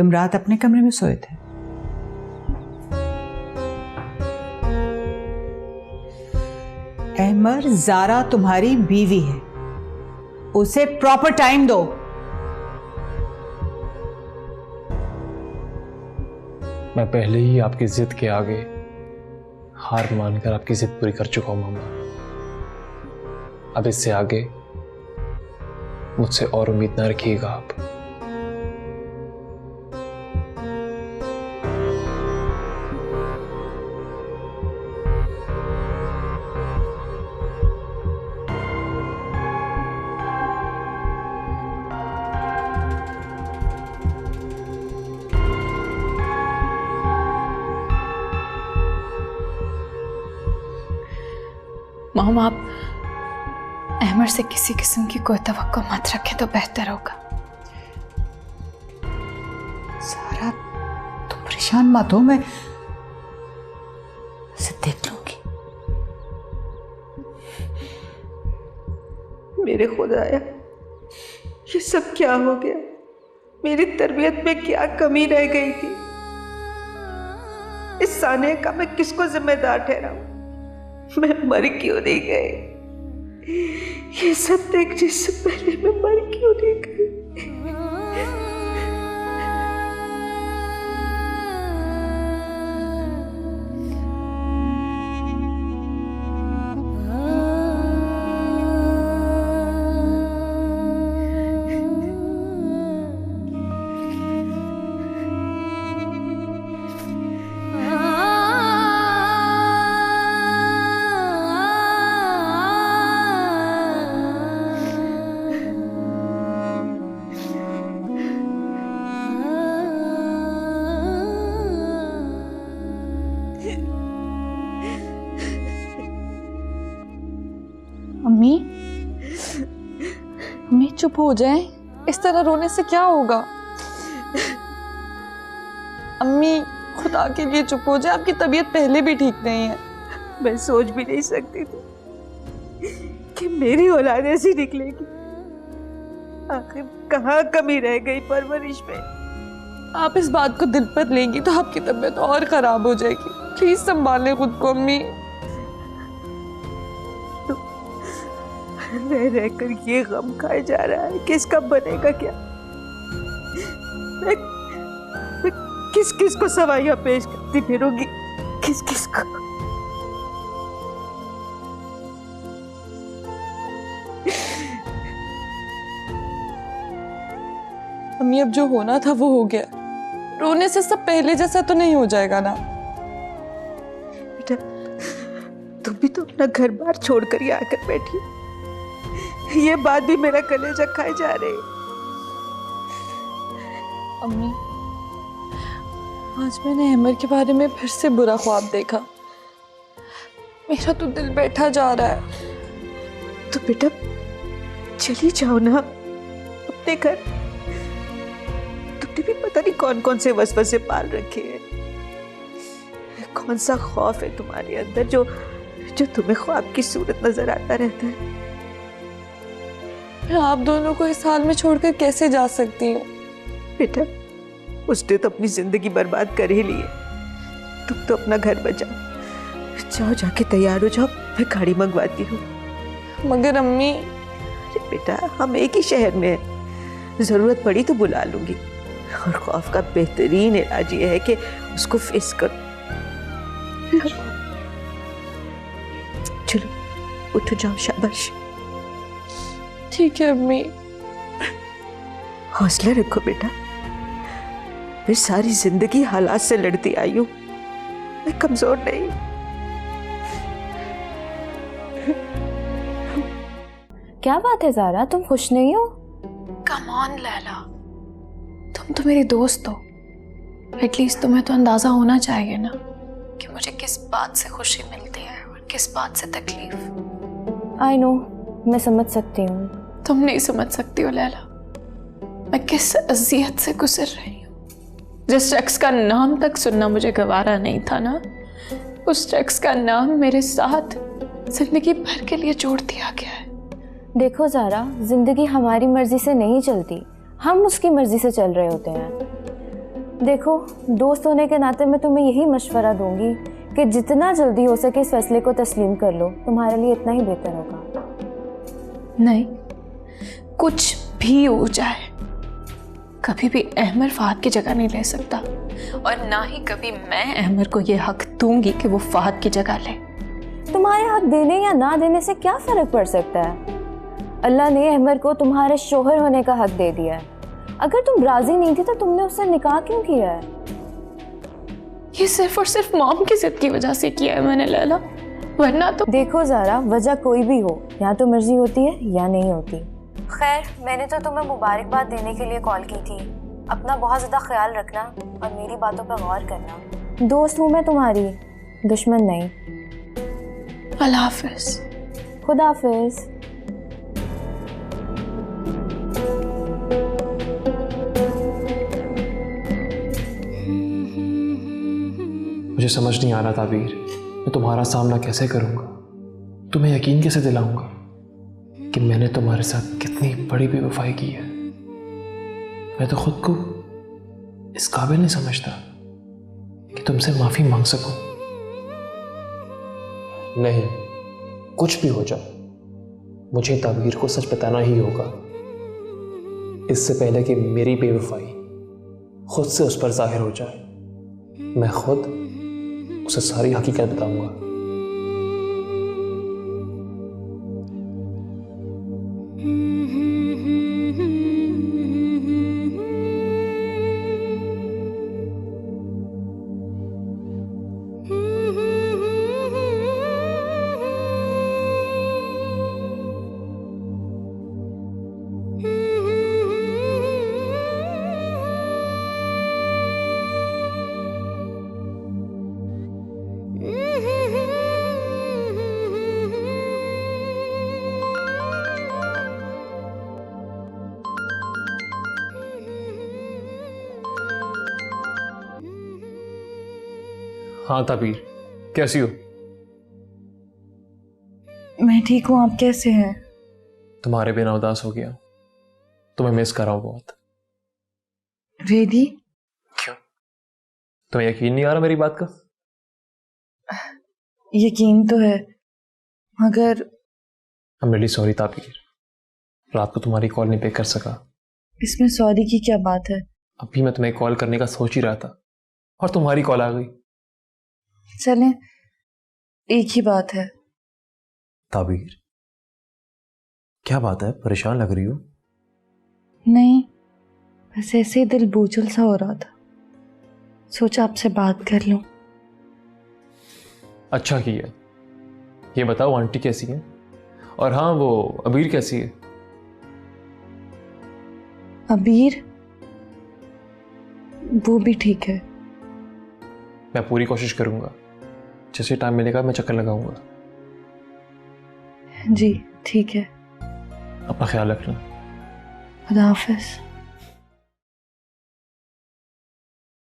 तुम रात अपने कमरे में सोए थे। अहमर, ज़ारा तुम्हारी बीवी है, उसे प्रॉपर टाइम दो। मैं पहले ही आपकी जिद के आगे हार मानकर आपकी जिद पूरी कर चुका हूं मामा। अब इससे आगे मुझसे और उम्मीद ना रखिएगा आप। मॉम, आप अहमर से किसी किस्म की कोई तवक्को मत रखें तो बेहतर होगा। सारा तुम परेशान मत हो, मैं उसे देख लूंगी। मेरे खुदाया, ये सब क्या हो गया? मेरी तरबियत में क्या कमी रह गई थी? इस साने का मैं किसको जिम्मेदार ठहराऊं? मैं मर क्यों नहीं गई? ये सब देखने से पहले मैं मर क्यों नहीं गई? अम्मी, अम्मी चुप हो जाएं, इस तरह रोने से क्या होगा? अम्मी खुदा के लिए चुप हो जाए, आपकी तबीयत पहले भी ठीक नहीं है। मैं सोच भी नहीं सकती थी कि मेरी औलाद ऐसी निकलेगी। आखिर कहाँ कमी रह गई परवरिश में? आप इस बात को दिल पर लेंगी तो आपकी तबीयत और खराब हो जाएगी। प्लीज संभालें खुद को अम्मी। रह रह कर ये गम खाया जा रहा है कि इसका बनेगा क्या? मैं किस किस को सवाइयां पेश करती फिरूंगी? किस किस को? अम्मी, अब जो होना था वो हो गया। रोने से सब पहले जैसा तो नहीं हो जाएगा ना? बेटा, तुम भी तो अपना घर बार छोड़कर ही आकर बैठी। ये बात भी मेरा कलेजा खाए जा रही। अम्मी, आज मैंने अहमर के बारे में फिर से बुरा ख्वाब देखा। मेरा तो दिल बैठा जा रहा है। तो बेटा चली जाओ ना अपने घर। तुमने भी पता नहीं कौन कौन से वसवसे पाल रखे हैं। कौन सा खौफ है तुम्हारे अंदर जो तुम्हें ख्वाब की सूरत नजर आता रहता है? मैं आप दोनों को इस हाल में छोड़कर कैसे जा सकती हूँ? बेटा, उसने तो अपनी जिंदगी बर्बाद कर ही ली है। तुम तो अपना घर बचाओ। जाओ, जाके तैयार हो जाओ, मैं गाड़ी मंगवाती हूँ। मगर अम्मी। अरे बेटा, हम एक ही शहर में हैं। जरूरत पड़ी तो बुला लूंगी। और खौफ का बेहतरीन इलाज ये है कि उसको फेस करो। चलो उठो, जाओ, शाबाश। ठीक है अम्मी। हौसला रखो बेटा। मैं सारी जिंदगी हालात से लड़ती आई हूँ। मैं कमजोर नहीं। क्या बात है ज़ारा, तुम खुश नहीं हो? कम ऑन लैला, तुम तो मेरी दोस्त हो। एटलीस्ट तुम्हें तो अंदाजा होना चाहिए ना कि मुझे किस बात से खुशी मिलती है और किस बात से तकलीफ। आई नो, मैं समझ सकती हूँ। तुम नहीं समझ सकती हो लैला, मैं किस अजियत से गुजर रही हूँ। जिस शख्स का नाम तक सुनना मुझे गवारा नहीं था ना, उस शख्स का नाम मेरे साथ जिंदगी भर के लिए जोड़ दिया गया है। देखो ज़ारा, जिंदगी हमारी मर्जी से नहीं चलती, हम उसकी मर्जी से चल रहे होते हैं। देखो, दोस्त होने के नाते मैं तुम्हें यही मशवरा दूंगी कि जितना जल्दी हो सके इस फैसले को तस्लीम कर लो, तुम्हारे लिए इतना ही बेहतर होगा। नहीं, कुछ भी हो जाए कभी भी अहमर फहद की जगह नहीं ले सकता, और ना ही कभी मैं अहमर को यह हक दूंगी कि वो फहद की जगह ले। तुम्हारे हक देने या ना देने से क्या फर्क पड़ सकता है? अल्लाह ने अहमर को तुम्हारे शोहर होने का हक दे दिया है। अगर तुम राजी नहीं थी तो तुमने उससे निकाह क्यों किया है? ये सिर्फ और सिर्फ मॉम की जिद की वजह से किया है मैंने लैला, वरना तो। देखो ज़ारा, वजह कोई भी हो, या तो मर्जी होती है या नहीं होती। खैर, मैंने तो तुम्हें मुबारकबाद देने के लिए कॉल की थी। अपना बहुत ज़्यादा ख्याल रखना और मेरी बातों पर गौर करना। दोस्त हूँ मैं तुम्हारी, दुश्मन नहीं। अल्लाह हाफिज। खुदा हाफिज। मुझे समझ नहीं आ रहा ताबीर, मैं तुम्हारा सामना कैसे करूंगा, तुम्हें यकीन कैसे दिलाऊंगा कि मैंने तुम्हारे साथ कितनी बड़ी बेवफाई की है। मैं तो खुद को इस काबिल नहीं समझता कि तुमसे माफी मांग सकूं। नहीं, कुछ भी हो जाए मुझे ताबीर को सच बताना ही होगा, इससे पहले कि मेरी बेवफाई खुद से उस पर जाहिर हो जाए। मैं खुद उसे सारी हकीकत बताऊंगा। हाँ ताबीर, कैसी हो? मैं ठीक हूँ, आप कैसे हैं? तुम्हारे बिना उदास हो गया, तुम्हें मिस कर रहा हूं बहुत। रेडी? क्यों, तुम्हें यकीन नहीं आ रहा मेरी बात का? यकीन तो है, मगर आई एम रियली सॉरी ताबीर, रात को तुम्हारी कॉल नहीं पिक कर सका। इसमें सॉरी की क्या बात है? अभी मैं तुम्हें कॉल करने का सोच ही रहा था और तुम्हारी कॉल आ गई। चलें, एक ही बात है। ताबीर, क्या बात है, परेशान लग रही हो? नहीं, बस ऐसे ही दिल बोझल सा हो रहा था, सोचा आपसे बात कर लूं। अच्छा किया। ये बताओ आंटी कैसी है, और हाँ वो अबीर कैसी है? अबीर, वो भी ठीक है। मैं पूरी कोशिश करूंगा, जैसे टाइम मिलेगा मैं चक्कर लगाऊंगा। जी ठीक है, अपना ख्याल रखना। खुदा हाफिज।